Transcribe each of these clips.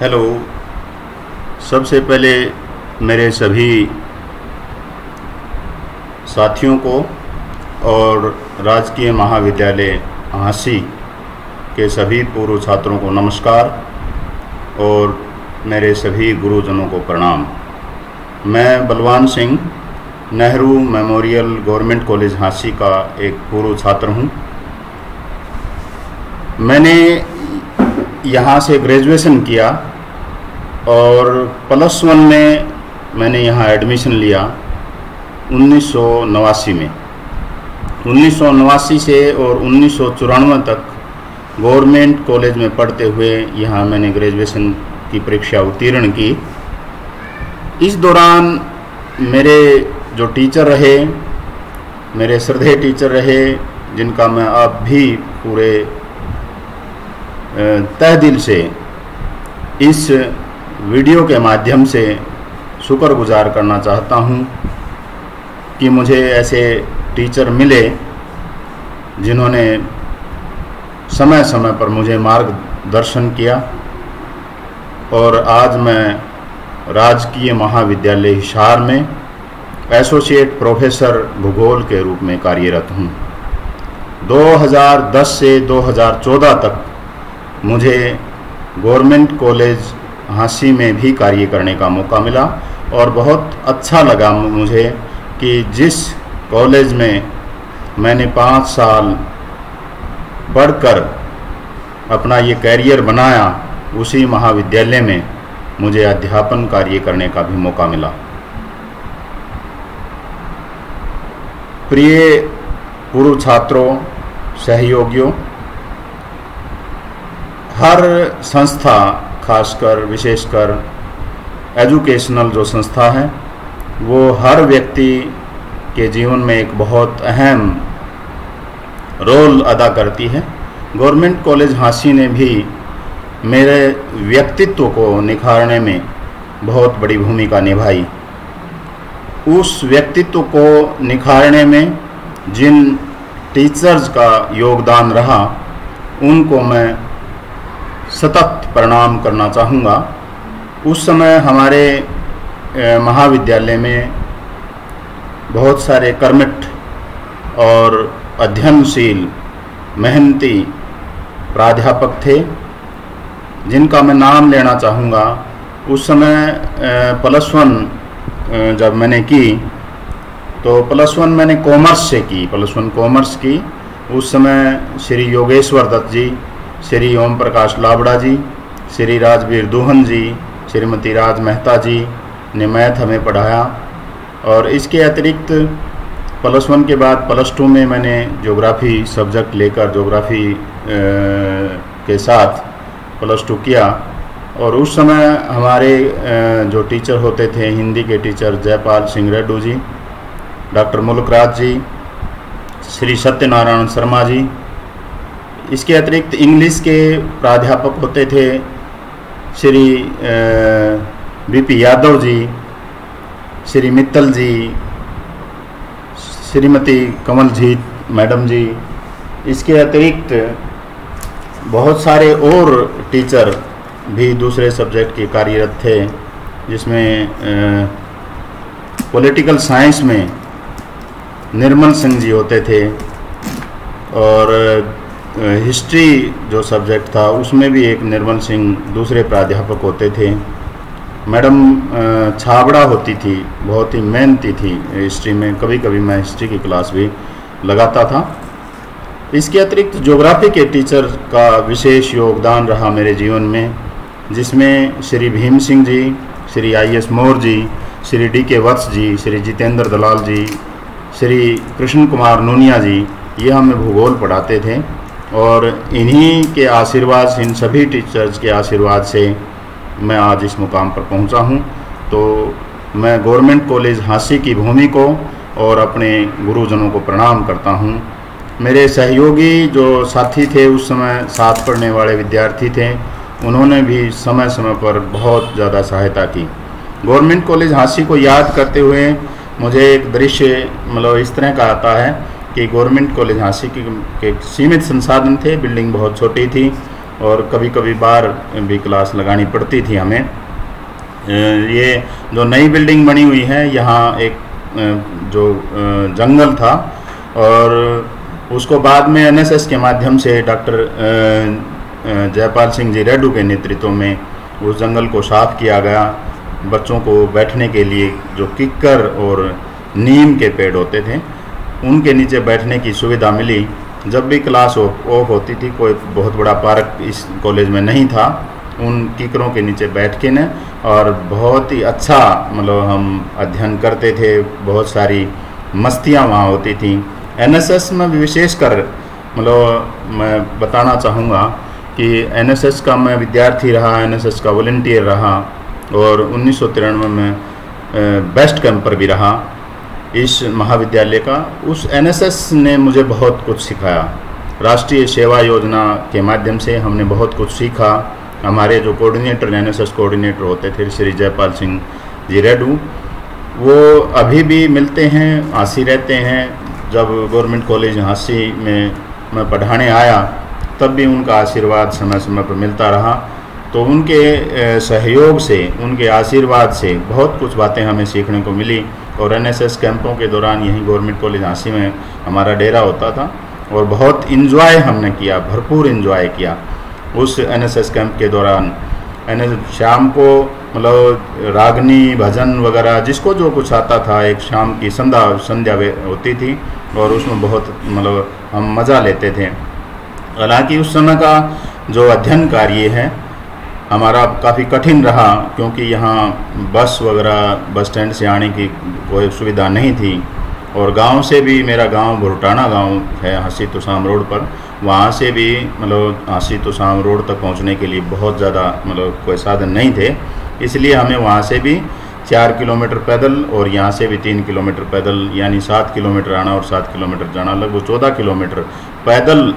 Hello. सबसे पहले मेरे सभी साथियों को और राजकीय महाविद्यालय हांसी के सभी पूर्व छात्रों को नमस्कार और मेरे सभी गुरुजनों को प्रणाम। मैं Balwan Singh Nehru memorial government college Hansi का एक पूर्व छात्र हूँ। मैंने यहाँ से ग्रेजुएशन किया और +1 में मैंने यहाँ एडमिशन लिया 1989 में। 1989 से और 1994 तक गवर्नमेंट कॉलेज में पढ़ते हुए यहाँ मैंने ग्रेजुएशन की परीक्षा उत्तीर्ण की। इस दौरान मेरे जो टीचर रहे, मेरे श्रद्धेय टीचर रहे, जिनका मैं अब भी पूरे तहे दिल से इस वीडियो के माध्यम से शुक्रगुजार करना चाहता हूँ कि मुझे ऐसे टीचर मिले जिन्होंने समय समय पर मुझे मार्गदर्शन किया और आज मैं राजकीय महाविद्यालय हिसार में एसोसिएट प्रोफेसर भूगोल के रूप में कार्यरत हूँ। 2010 से 2014 तक मुझे गवर्नमेंट कॉलेज हांसी में भी कार्य करने का मौका मिला और बहुत अच्छा लगा मुझे कि जिस कॉलेज में मैंने 5 साल पढ़कर अपना ये कैरियर बनाया, उसी महाविद्यालय में मुझे अध्यापन कार्य करने का भी मौका मिला। प्रिय पूर्व छात्रों, सहयोगियों, हर संस्था, खासकर विशेषकर एजुकेशनल जो संस्था है, वो हर व्यक्ति के जीवन में एक बहुत अहम रोल अदा करती है। गवर्नमेंट कॉलेज हांसी ने भी मेरे व्यक्तित्व को निखारने में बहुत बड़ी भूमिका निभाई। उस व्यक्तित्व को निखारने में जिन टीचर्स का योगदान रहा, उनको मैं सतत प्रणाम करना चाहूँगा। उस समय हमारे महाविद्यालय में बहुत सारे कर्मठ और अध्ययनशील मेहनती प्राध्यापक थे, जिनका मैं नाम लेना चाहूँगा। उस समय +1 जब मैंने की तो +1 मैंने कॉमर्स से की, +1 कॉमर्स की। उस समय श्री योगेश्वर दत्त जी, श्री ओम प्रकाश लाबड़ा जी, श्री राजवीर दुहन जी, श्रीमती राज मेहता जी ने मैथ हमें पढ़ाया। और इसके अतिरिक्त +1 के बाद +2 में मैंने ज्योग्राफी सब्जेक्ट लेकर ज्योग्राफी के साथ +2 किया। और उस समय हमारे जो टीचर होते थे, हिंदी के टीचर जयपाल सिंह रेड्डू जी, डॉक्टर मुल्कराज जी, श्री सत्यनारायण शर्मा जी। इसके अतिरिक्त इंग्लिश के प्राध्यापक होते थे श्री BP यादव जी, श्री मित्तल जी, श्रीमती कमलजीत मैडम जी। इसके अतिरिक्त बहुत सारे और टीचर भी दूसरे सब्जेक्ट के कार्यरत थे, जिसमें पॉलिटिकल साइंस में निर्मल सिंह जी होते थे और हिस्ट्री जो सब्जेक्ट था उसमें भी एक निर्मल सिंह दूसरे प्राध्यापक होते थे। मैडम छाबड़ा होती थी, बहुत ही मेहनती थी हिस्ट्री में। कभी कभी मैं हिस्ट्री की क्लास भी लगाता था। इसके अतिरिक्त ज्योग्राफी के टीचर का विशेष योगदान रहा मेरे जीवन में, जिसमें Shri Bhim Singh ji, Shri IS more ji, Shri DK वत्स जी, श्री जितेंद्र दलाल जी, श्री कृष्ण कुमार नूनिया जी, ये हमें भूगोल पढ़ाते थे। और इन्हीं के आशीर्वाद, इन सभी टीचर्स के आशीर्वाद से मैं आज इस मुकाम पर पहुंचा हूं। तो मैं गवर्नमेंट कॉलेज हांसी की भूमि को और अपने गुरुजनों को प्रणाम करता हूं। मेरे सहयोगी जो साथी थे, उस समय साथ पढ़ने वाले विद्यार्थी थे, उन्होंने भी समय समय पर बहुत ज़्यादा सहायता की। गवर्नमेंट कॉलेज हांसी को याद करते हुए मुझे एक दृश्य मतलब इस तरह का आता है कि गवर्नमेंट कॉलेज हांसी के सीमित संसाधन थे, बिल्डिंग बहुत छोटी थी और कभी कभी बाहर भी क्लास लगानी पड़ती थी हमें। ये जो नई बिल्डिंग बनी हुई है, यहाँ एक जो जंगल था और उसको बाद में एनएसएस के माध्यम से डॉक्टर जयपाल सिंह जी रेड्डू के नेतृत्व में उस जंगल को साफ किया गया। बच्चों को बैठने के लिए जो किक्कर और नीम के पेड़ होते थे उनके नीचे बैठने की सुविधा मिली। जब भी क्लास ऑफ होती थी, कोई बहुत बड़ा पार्क इस कॉलेज में नहीं था, उन किकरों के नीचे बैठ के न और बहुत ही अच्छा मतलब हम अध्ययन करते थे। बहुत सारी मस्तियाँ वहाँ होती थी। एनएसएस में विशेषकर मतलब मैं बताना चाहूँगा कि एनएसएस का मैं विद्यार्थी रहा, एनएसएस का वॉलंटियर रहा और 1993 में बेस्ट कैंपर भी रहा इस महाविद्यालय का। उस एनएसएस ने मुझे बहुत कुछ सिखाया। राष्ट्रीय सेवा योजना के माध्यम से हमने बहुत कुछ सीखा। हमारे जो कोऑर्डिनेटर एनएसएस कोऑर्डिनेटर होते थे श्री जयपाल सिंह जी रेड्डू, वो अभी भी मिलते हैं, हाँसी रहते हैं। जब गवर्नमेंट कॉलेज हाँसी में मैं पढ़ाने आया तब भी उनका आशीर्वाद समय समय पर मिलता रहा। तो उनके सहयोग से, उनके आशीर्वाद से बहुत कुछ बातें हमें सीखने को मिली। और एनएसएस कैंपों के दौरान यहीं गवर्नमेंट कॉलेज हाँसी में हमारा डेरा होता था और बहुत इन्जॉय हमने किया, भरपूर इन्जॉय किया उस एनएसएस कैंप के दौरान। शाम को मतलब रागनी भजन वगैरह जिसको जो कुछ आता था, एक शाम की संध्या होती थी और उसमें बहुत मतलब हम मज़ा लेते थे। हालांकि उस समय का जो अध्ययन कार्य है हमारा काफ़ी कठिन रहा, क्योंकि यहाँ बस वगैरह बस स्टैंड से आने की कोई सुविधा नहीं थी। और गांव से भी, मेरा गांव भुरटाना गांव है हाँसी तोसाम रोड पर, वहाँ से भी मतलब हाँसी तोसाम रोड तक पहुँचने के लिए बहुत ज़्यादा मतलब कोई साधन नहीं थे। इसलिए हमें वहाँ से भी 4 किलोमीटर पैदल और यहाँ से भी 3 किलोमीटर पैदल, यानी 7 किलोमीटर आना और 7 किलोमीटर जाना, लगभग 14 किलोमीटर पैदल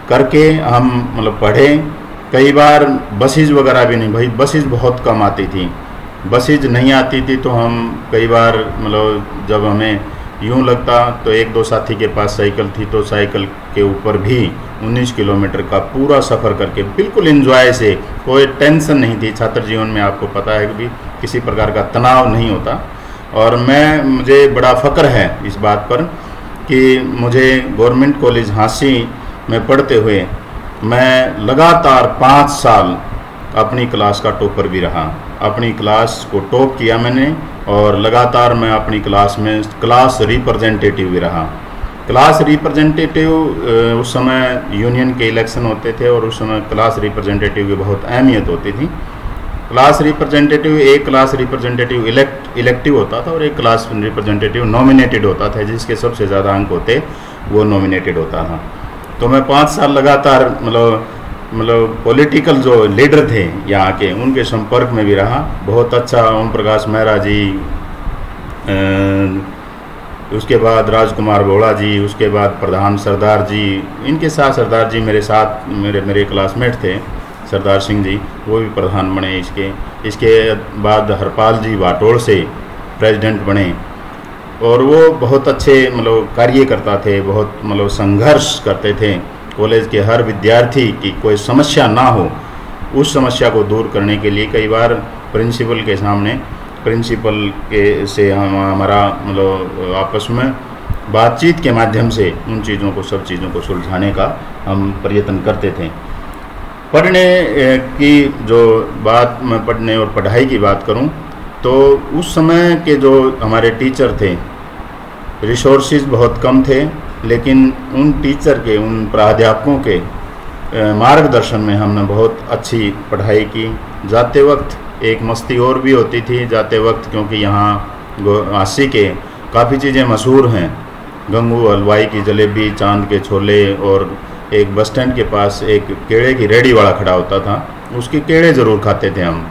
करके हम मतलब पढ़े। कई बार बसेज वगैरह भी नहीं, भाई बसेज बहुत कम आती थी। बसेज नहीं आती थी तो हम कई बार मतलब जब हमें यूँ लगता तो एक दो साथी के पास साइकिल थी तो साइकिल के ऊपर भी 19 किलोमीटर का पूरा सफ़र करके बिल्कुल एंजॉय से, कोई टेंशन नहीं थी। छात्र जीवन में आपको पता है कि भी किसी प्रकार का तनाव नहीं होता। और मुझे बड़ा फ़ख्र है इस बात पर कि मुझे गवर्नमेंट कॉलेज हाँसी में पढ़ते हुए मैं लगातार 5 साल अपनी क्लास का टॉपर भी रहा। अपनी क्लास को टॉप किया मैंने और लगातार मैं अपनी क्लास में क्लास रिप्रेजेंटेटिव भी रहा। क्लास रिप्रेजेंटेटिव उस समय यूनियन के इलेक्शन होते थे और उस समय क्लास रिप्रेजेंटेटिव की बहुत अहमियत होती थी। क्लास रिप्रेजेंटेटिव, एक क्लास रिप्रेजेंटेटिव इलेक्टिव होता था और एक क्लास रिप्रेजेंटेटिव नॉमिनेटेड होता था। जिसके सबसे ज़्यादा अंक होते वो नॉमिनेटेड होता था। तो मैं 5 साल लगातार मतलब पॉलिटिकल जो लीडर थे यहाँ के, उनके संपर्क में भी रहा। बहुत अच्छा ओम प्रकाश मेहरा जी, उसके बाद राजकुमार बोड़ा जी, उसके बाद प्रधान सरदार जी, इनके साथ सरदार जी मेरे साथ मेरे क्लासमेट थे। सरदार सिंह जी वो भी प्रधान बने इसके बाद हरपाल जी वाटोड़ से प्रेसिडेंट बने और वो बहुत अच्छे मतलब कार्य करता थे, बहुत मतलब संघर्ष करते थे। कॉलेज के हर विद्यार्थी की कोई समस्या ना हो, उस समस्या को दूर करने के लिए कई बार प्रिंसिपल के सामने, प्रिंसिपल के से हमारा मतलब आपस में बातचीत के माध्यम से उन चीज़ों को, सब चीज़ों को सुलझाने का हम प्रयत्न करते थे। पढ़ने की जो बात, मैं पढ़ने और पढ़ाई की बात करूं तो उस समय के जो हमारे टीचर थे, रिसोर्सेज बहुत कम थे, लेकिन उन टीचर के, उन प्राध्यापकों के मार्गदर्शन में हमने बहुत अच्छी पढ़ाई की। जाते वक्त एक मस्ती और भी होती थी जाते वक्त, क्योंकि यहाँ हाँसी के काफ़ी चीज़ें मशहूर हैं। गंगू हलवाई की जलेबी, चांद के छोले, और एक बस स्टैंड के पास एक केड़े की रेडी वाला खड़ा होता था, उसके केड़े ज़रूर खाते थे हम।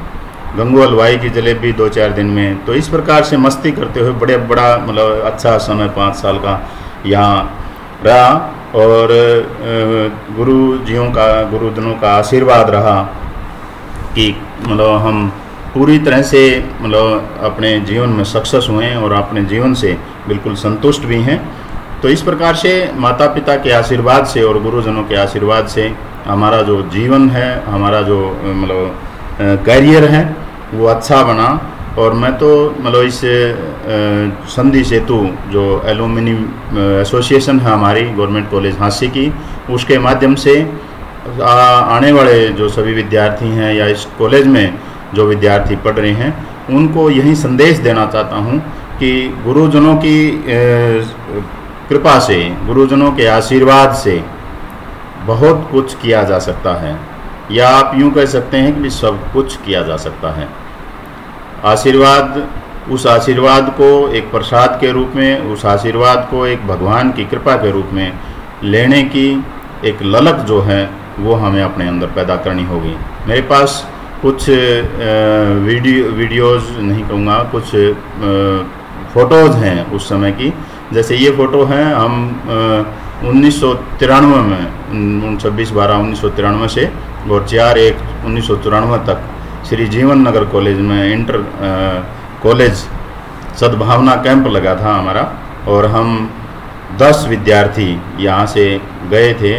गंगू हलवाई की जलेबी 2-4 दिन में। तो इस प्रकार से मस्ती करते हुए बड़ा मतलब अच्छा समय 5 साल का यहाँ रहा। और गुरुजनों का आशीर्वाद रहा कि मतलब हम पूरी तरह से मतलब अपने जीवन में सक्सेस हुए और अपने जीवन से बिल्कुल संतुष्ट भी हैं। तो इस प्रकार से माता पिता के आशीर्वाद से और गुरुजनों के आशीर्वाद से हमारा जो जीवन है, हमारा जो मतलब करियर है वो अच्छा बना। और मैं तो मतलब इस संधि सेतु जो एलुमिनी एसोसिएशन है हमारी गवर्नमेंट कॉलेज झांसी की, उसके माध्यम से आने वाले जो सभी विद्यार्थी हैं या इस कॉलेज में जो विद्यार्थी पढ़ रहे हैं उनको यही संदेश देना चाहता हूं कि गुरुजनों की कृपा से, गुरुजनों के आशीर्वाद से बहुत कुछ किया जा सकता है, या आप यूँ कह सकते हैं कि सब कुछ किया जा सकता है। आशीर्वाद, उस आशीर्वाद को एक प्रसाद के रूप में, उस आशीर्वाद को एक भगवान की कृपा के रूप में लेने की एक ललक जो है वो हमें अपने अंदर पैदा करनी होगी। मेरे पास कुछ वीडियोज़ नहीं कहूँगा, कुछ फ़ोटोज़ हैं उस समय की। जैसे ये फ़ोटो है हम 1993 में 26/12/1993 से और 4/1/1994 तक श्री जीवन नगर कॉलेज में इंटर कॉलेज सद्भावना कैंप लगा था हमारा, और हम 10 विद्यार्थी यहाँ से गए थे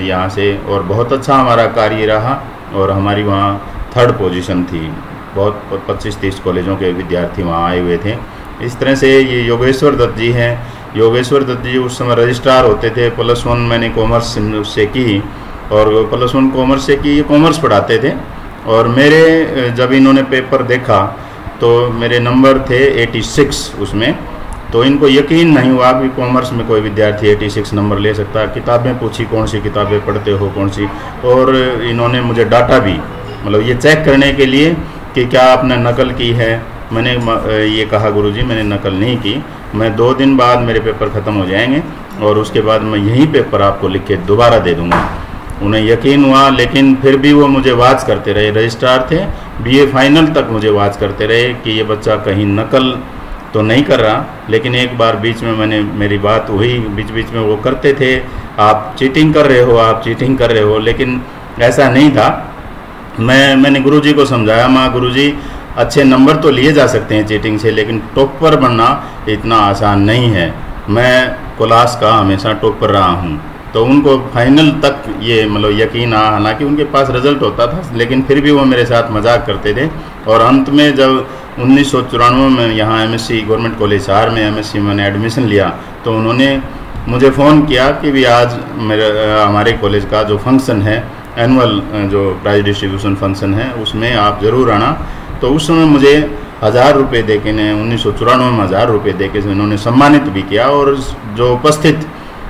यहाँ से, और बहुत अच्छा हमारा कार्य रहा और हमारी वहाँ 3rd पोजीशन थी। बहुत 25-30 कॉलेजों के विद्यार्थी वहाँ आए हुए थे। इस तरह से ये योगेश्वर दत्त जी हैं। योगेश्वर दत्त जी उस समय रजिस्ट्रार होते थे। +1 मैंने कॉमर्स से की, और +1 कॉमर्स से की, ये कॉमर्स पढ़ाते थे। और मेरे जब इन्होंने पेपर देखा तो मेरे नंबर थे 86 उसमें, तो इनको यकीन नहीं हुआ कि कॉमर्स में कोई विद्यार्थी 86 नंबर ले सकता है। किताबें पूछी, कौन सी किताबें पढ़ते हो, कौन सी, और इन्होंने मुझे डाटा भी, मतलब ये चेक करने के लिए कि क्या आपने नकल की है। मैंने ये कहा गुरुजी मैंने नकल नहीं की, मैं 2 दिन बाद मेरे पेपर ख़त्म हो जाएंगे और उसके बाद मैं यही पेपर आपको लिख के दोबारा दे दूँगा। उन्हें यकीन हुआ, लेकिन फिर भी वो मुझे वाच करते रहे। रजिस्ट्रार थे, BA फाइनल तक मुझे वाच करते रहे कि ये बच्चा कहीं नकल तो नहीं कर रहा। लेकिन एक बार बीच में मेरी बात हुई, बीच में वो करते थे, आप चीटिंग कर रहे हो, आप चीटिंग कर रहे हो, लेकिन ऐसा नहीं था। मैंने गुरुजी को समझाया, माँ गुरुजी अच्छे नंबर तो लिए जा सकते हैं चीटिंग से, लेकिन टॉपर बनना इतना आसान नहीं है। मैं क्लास का हमेशा टॉपर रहा हूँ। तो उनको फाइनल तक ये मतलब यकीन आ, हालांकि उनके पास रिजल्ट होता था, लेकिन फिर भी वो मेरे साथ मजाक करते थे। और अंत में जब 1994 में यहाँ MSc गवर्नमेंट कॉलेज हार में MSc मैंने एडमिशन लिया, तो उन्होंने मुझे फ़ोन किया कि भी आज हमारे कॉलेज का जो फंक्शन है, एनुअल जो प्राइज डिस्ट्रीब्यूशन फंक्शन है, उसमें आप ज़रूर आना। तो उस समय मुझे 1000 रुपये दे के, 1994 में 1000 रुपये दे के उन्होंने सम्मानित भी किया। और जो उपस्थित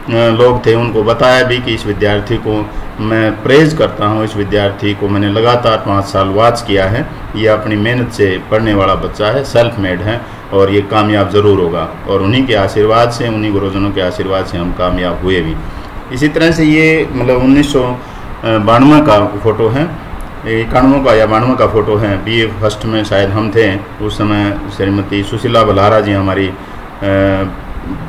लोग थे उनको बताया भी कि इस विद्यार्थी को मैं प्रेज़ करता हूँ, इस विद्यार्थी को मैंने लगातार 5 साल वाच किया है, ये अपनी मेहनत से पढ़ने वाला बच्चा है, सेल्फ मेड है और ये कामयाब ज़रूर होगा। और उन्हीं के आशीर्वाद से, उन्हीं गुरुजनों के आशीर्वाद से हम कामयाब हुए भी। इसी तरह से ये मतलब 1992 का फ़ोटो है, 91 का या 92 का फ़ोटो है। BA फर्स्ट में शायद हम थे उस समय। श्रीमती सुशीला बलहारा जी हमारी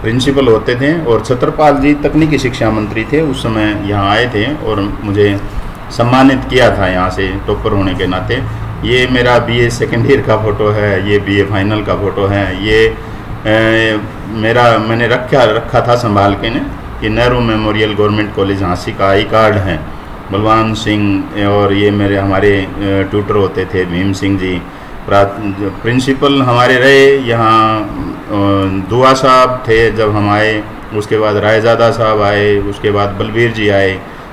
प्रिंसिपल होते थे, और छत्रपाल जी तकनीकी शिक्षा मंत्री थे उस समय, यहाँ आए थे और मुझे सम्मानित किया था यहाँ से टॉपर होने के नाते। ये मेरा BA सेकेंड ईयर का फ़ोटो है, ये BA फाइनल का फ़ोटो है। ये मैंने रखा था संभाल के ने कि Nehru memorial government college Jhansi का आई कार्ड है, बलवान सिंह। और ये हमारे ट्यूटर होते थे भीम सिंह जी। प्रिंसिपल हमारे रहे यहाँ दुआ साहब थे जब हम आए, उसके बाद रायज़ादा साहब आए, उसके बाद बलबीर जी आए।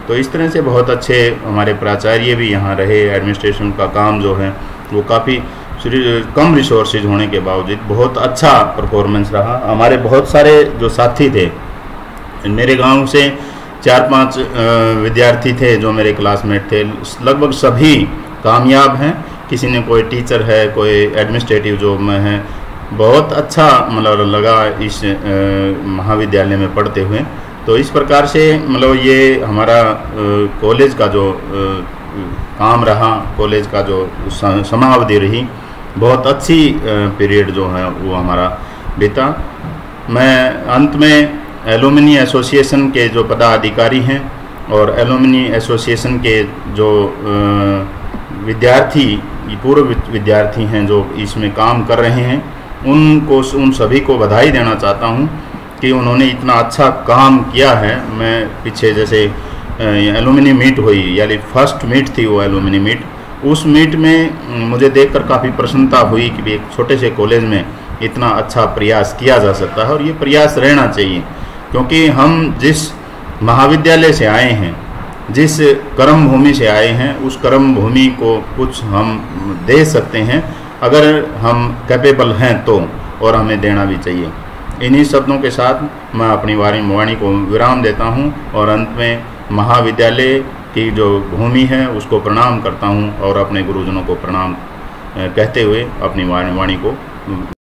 तो इस तरह से बहुत अच्छे हमारे प्राचार्य भी यहाँ रहे। एडमिनिस्ट्रेशन का काम जो है वो काफ़ी कम रिसोर्सेज होने के बावजूद बहुत अच्छा परफॉर्मेंस रहा। हमारे बहुत सारे जो साथी थे, मेरे गांव से 4-5 विद्यार्थी थे जो मेरे क्लासमेट थे, लगभग सभी कामयाब हैं। किसी ने कोई टीचर है, कोई एडमिनिस्ट्रेटिव जॉब में है। बहुत अच्छा मतलब लगा इस महाविद्यालय में पढ़ते हुए। तो इस प्रकार से मतलब ये हमारा कॉलेज का जो काम रहा, कॉलेज का जो समावधि रही, बहुत अच्छी पीरियड जो है वो हमारा बीता। मैं अंत में एलुमिनी एसोसिएशन के जो पदाधिकारी हैं और एलुमिनी एसोसिएशन के जो विद्यार्थी, पूर्व विद्यार्थी हैं जो इसमें काम कर रहे हैं, उन सभी को बधाई देना चाहता हूं कि उन्होंने इतना अच्छा काम किया है। मैं पीछे जैसे एलुमिनी मीट हुई, यानी फर्स्ट मीट थी वो एलुमिनी मीट, उस मीट में मुझे देखकर काफ़ी प्रसन्नता हुई कि एक छोटे से कॉलेज में इतना अच्छा प्रयास किया जा सकता है और ये प्रयास रहना चाहिए, क्योंकि हम जिस महाविद्यालय से आए हैं, जिस कर्म भूमि से आए हैं, उस कर्म भूमि को कुछ हम दे सकते हैं अगर हम कैपेबल हैं तो, और हमें देना भी चाहिए। इन्हीं शब्दों के साथ मैं अपनी वाणी को विराम देता हूं और अंत में महाविद्यालय की जो भूमि है उसको प्रणाम करता हूं और अपने गुरुजनों को प्रणाम कहते हुए अपनी वाणी को